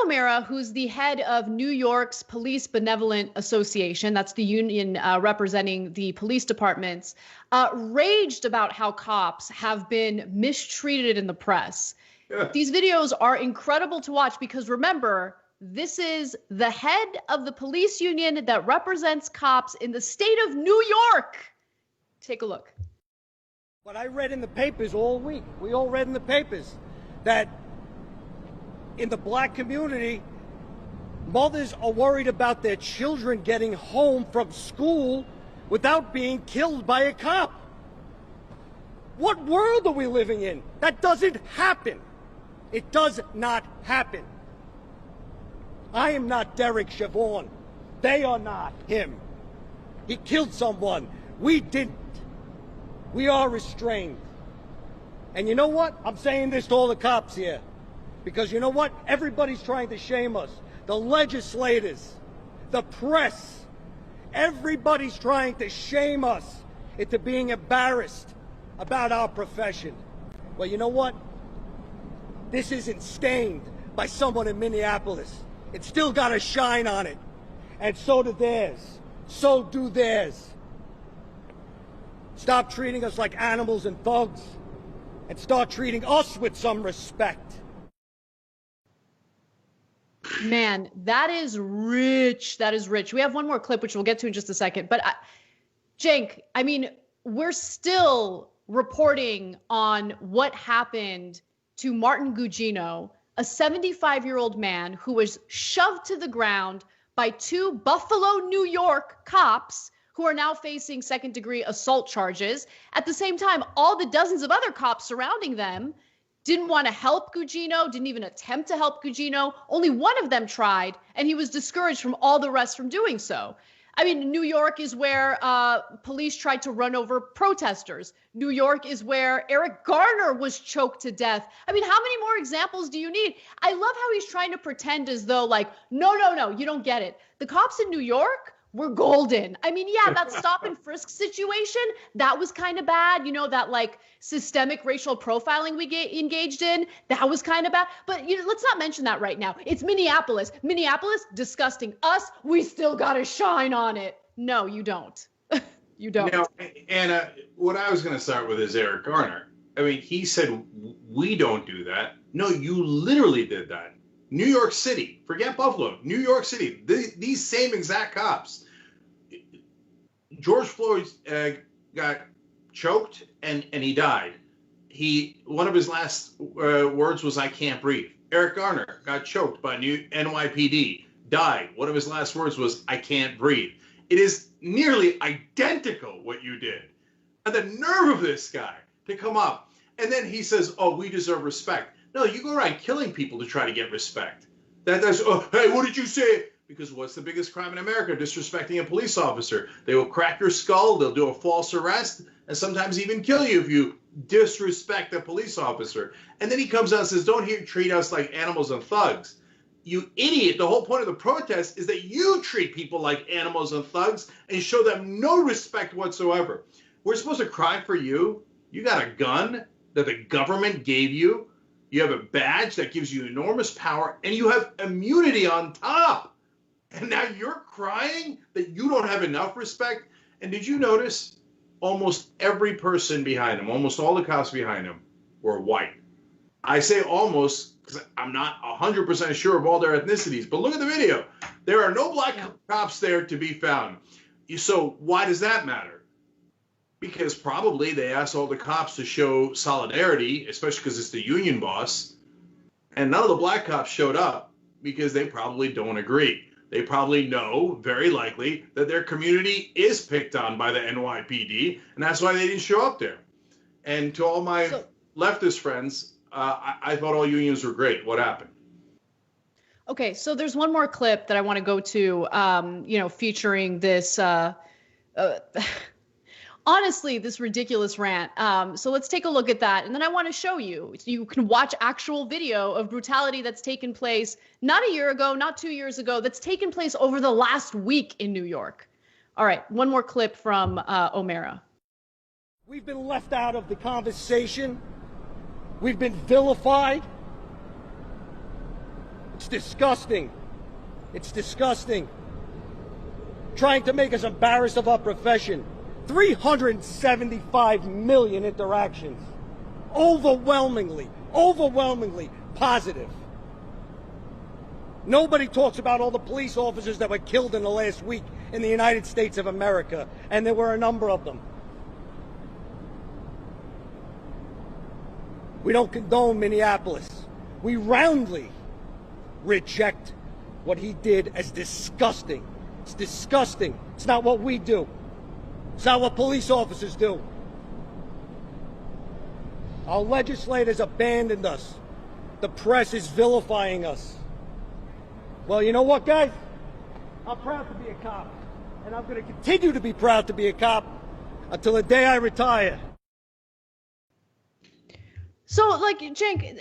O'Mara, who's the head of New York's Police Benevolent Association, that's the union representing the police departments, raged about how cops have been mistreated in the press. Yeah. These videos are incredible to watch because remember, this is the head of the police union that represents cops in the state of New York. Take a look. But I read in the papers all week, we all read in the papers, that in the black community, mothers are worried about their children getting home from school without being killed by a cop. What world are we living in? That doesn't happen. It does not happen. I am not Derek Chauvin. They are not him. He killed someone. We didn't. We are restrained. And you know what? I'm saying this to all the cops here. Because you know what? Everybody's trying to shame us. The legislators, the press, everybody's trying to shame us into being embarrassed about our profession. Well, you know what? This isn't stained by someone in Minneapolis. It's still got a shine on it. And so do theirs. So do theirs. Stop treating us like animals and thugs and start treating us with some respect. Man, that is rich. That is rich. We have one more clip, which we'll get to in just a second. But Cenk, I mean, we're still reporting on what happened to Martin Gugino, a 75-year-old man who was shoved to the ground by two Buffalo, New York cops who are now facing second-degree assault charges. At the same time, all the dozens of other cops surrounding them didn't want to help Gugino, didn't even attempt to help Gugino. Only one of them tried, and he was discouraged from all the rest from doing so. I mean, New York is where police tried to run over protesters. New York is where Eric Garner was choked to death. I mean, how many more examples do you need? I love how he's trying to pretend as though like, no, you don't get it. The cops in New York were golden. I mean, yeah, that stop and frisk situation, that was kind of bad. You know, that like systemic racial profiling we engaged in, that was kind of bad. But let's not mention that right now. It's Minneapolis. Minneapolis, disgusting. Us, we still got to shine on it. No, you don't. You don't. Now, Anna, what I was going to start with is Eric Garner. I mean, he said, we don't do that. No, you literally did that. New York City, forget Buffalo, New York City, these same exact cops. George Floyd got choked and he died. One of his last words was, I can't breathe. Eric Garner got choked by NYPD, died. One of his last words was, I can't breathe. It is nearly identical what you did. And the nerve of this guy to come up. And then he says, oh, we deserve respect. No, you go around killing people to try to get respect. That's, oh, hey, what did you say? Because what's the biggest crime in America? Disrespecting a police officer. They will crack your skull, they'll do a false arrest, and sometimes even kill you if you disrespect a police officer. And then he comes out and says, don't treat us like animals and thugs. You idiot, the whole point of the protest is that you treat people like animals and thugs and show them no respect whatsoever. We're supposed to cry for you. You got a gun that the government gave you. You have a badge that gives you enormous power, and you have immunity on top. And now you're crying that you don't have enough respect? And did you notice almost every person behind him, almost all the cops behind him, were white? I say almost because I'm not 100% sure of all their ethnicities, but look at the video. There are no black cops there to be found. So why does that matter? Because probably they asked all the cops to show solidarity, especially because it's the union boss. And none of the black cops showed up because they probably don't agree. They probably know, very likely, that their community is picked on by the NYPD, and that's why they didn't show up there. And to all my leftist friends, I thought all unions were great. What happened? Okay, so there's one more clip that I want to go to, featuring this honestly, this ridiculous rant. So let's take a look at that. And then I want to show you. You can watch actual video of brutality that's taken place not a year ago, not 2 years ago, that's taken place over the last week in New York. All right, one more clip from O'Mara. We've been left out of the conversation. We've been vilified. It's disgusting. It's disgusting. Trying to make us embarrassed of our profession. 375 million interactions. Overwhelmingly positive. Nobody talks about all the police officers that were killed in the last week in the United States of America, and there were a number of them. We don't condone Minneapolis. We roundly reject what he did as disgusting. It's disgusting. It's not what we do. It's not what police officers do. Our legislators abandoned us. The press is vilifying us. Well, you know what, guys? I'm proud to be a cop. And I'm going to continue to be proud to be a cop until the day I retire. So, like, Cenk,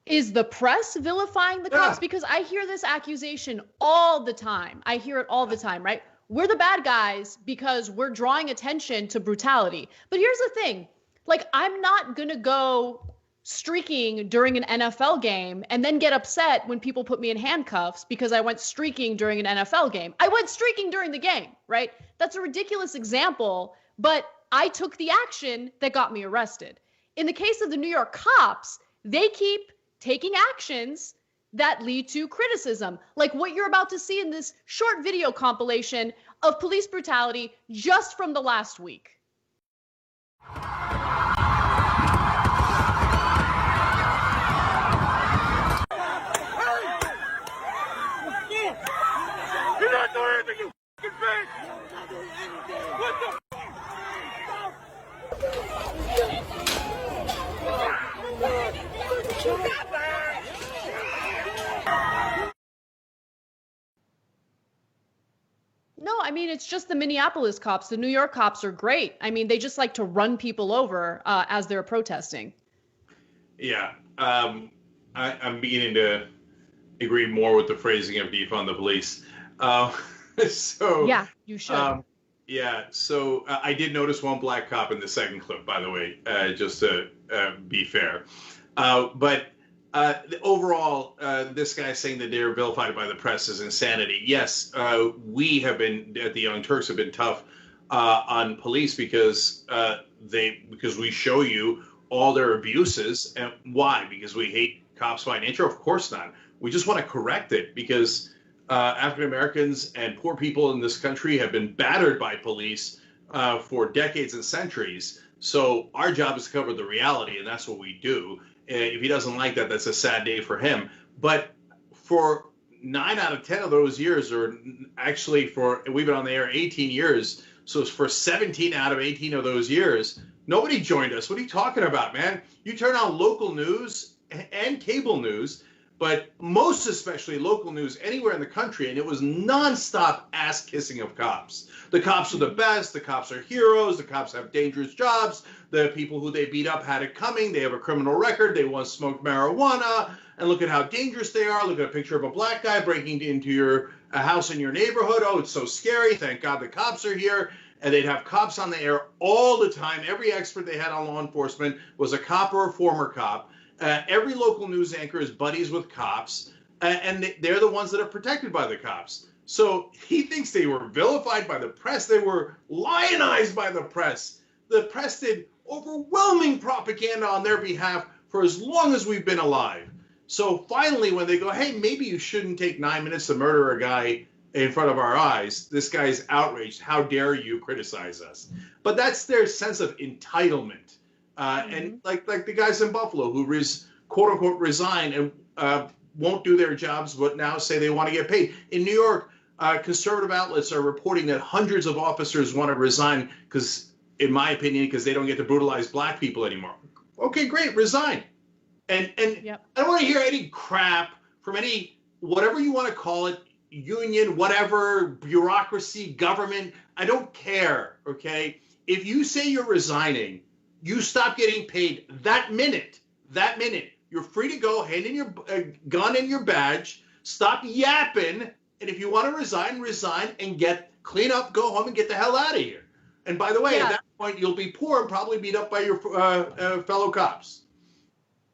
is the press vilifying the cops? Because I hear this accusation all the time. I hear it all the time, right? We're the bad guys because we're drawing attention to brutality. But here's the thing. Like, I'm not going to go streaking during an NFL game and then get upset when people put me in handcuffs because I went streaking during an NFL game. I went streaking during the game, right? That's a ridiculous example, but I took the action that got me arrested. In the case of the New York cops, they keep taking actions that lead to criticism, like what you're about to see in this short video compilation of police brutality just from the last week. You're not doing anything, you f***ing bitch! What the No, I mean, it's just the Minneapolis cops. The New York cops are great. I mean, they just like to run people over as they're protesting. Yeah, I'm beginning to agree more with the phrasing of defund the police. So yeah, you should. Yeah, so I did notice one black cop in the second clip, by the way, just to be fair. But overall, this guy saying that they're vilified by the press is insanity. Yes, we have been, at the Young Turks, have been tough on police because we show you all their abuses. And why? Because we hate cops by nature? Of course not. We just want to correct it because African Americans and poor people in this country have been battered by police for decades and centuries. So our job is to cover the reality, and that's what we do. If he doesn't like that, that's a sad day for him. But for 9 out of 10 of those years, or actually we've been on the air 18 years, so for 17 out of 18 of those years, nobody joined us. What are you talking about, man? You turn on local news and cable news, but most especially local news anywhere in the country, and it was nonstop ass-kissing of cops. The cops are the best. The cops are heroes. The cops have dangerous jobs. The people who they beat up had it coming. They have a criminal record. They once smoked marijuana. And look at how dangerous they are. Look at a picture of a black guy breaking into a house in your neighborhood. Oh, it's so scary. Thank God the cops are here. And they'd have cops on the air all the time. Every expert they had on law enforcement was a cop or a former cop. Every local news anchor is buddies with cops, and they're the ones that are protected by the cops. So he thinks they were vilified by the press. They were lionized by the press. The press did overwhelming propaganda on their behalf for as long as we've been alive. So finally, when they go, hey, maybe you shouldn't take 9 minutes to murder a guy in front of our eyes, this guy's outraged. How dare you criticize us? But that's their sense of entitlement. And like the guys in Buffalo who quote unquote resign and won't do their jobs, but now say they want to get paid. In New York, conservative outlets are reporting that hundreds of officers want to resign because, in my opinion, because they don't get to brutalize black people anymore. Okay, great, resign. And yep. I don't want to hear any crap from any, whatever you want to call it, union, whatever, bureaucracy, government. I don't care, okay? If you say you're resigning, you stop getting paid that minute. You're free to go, hand in your gun and your badge, stop yapping, and if you want to resign and clean up, go home and get the hell out of here. And by the way, at that point, you'll be poor and probably beat up by your fellow cops.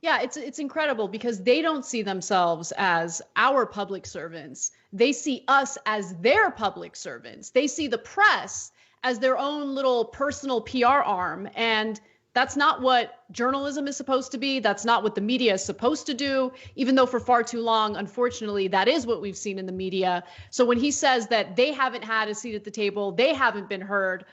Yeah, it's incredible because they don't see themselves as our public servants. They see us as their public servants. They see the press as their own little personal PR arm. And that's not what journalism is supposed to be. That's not what the media is supposed to do, even though for far too long, unfortunately, that is what we've seen in the media. So when he says that they haven't had a seat at the table, they haven't been heard,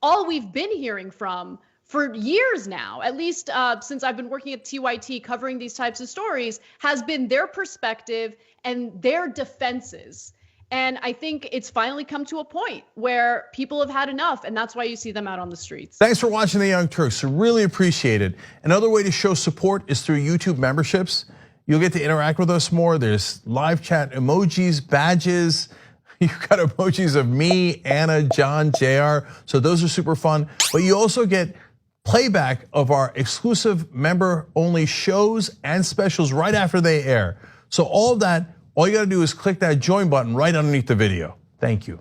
all we've been hearing from for years now, at least since I've been working at TYT covering these types of stories, has been their perspective and their defenses. And I think it's finally come to a point where people have had enough, and that's why you see them out on the streets. Thanks for watching The Young Turks. Really appreciate it. Another way to show support is through YouTube memberships. You'll get to interact with us more. There's live chat emojis, badges. You've got emojis of me, Anna, John, JR. So those are super fun. But you also get playback of our exclusive member-only shows and specials right after they air. So all of that, all you gotta do is click that join button right underneath the video. Thank you.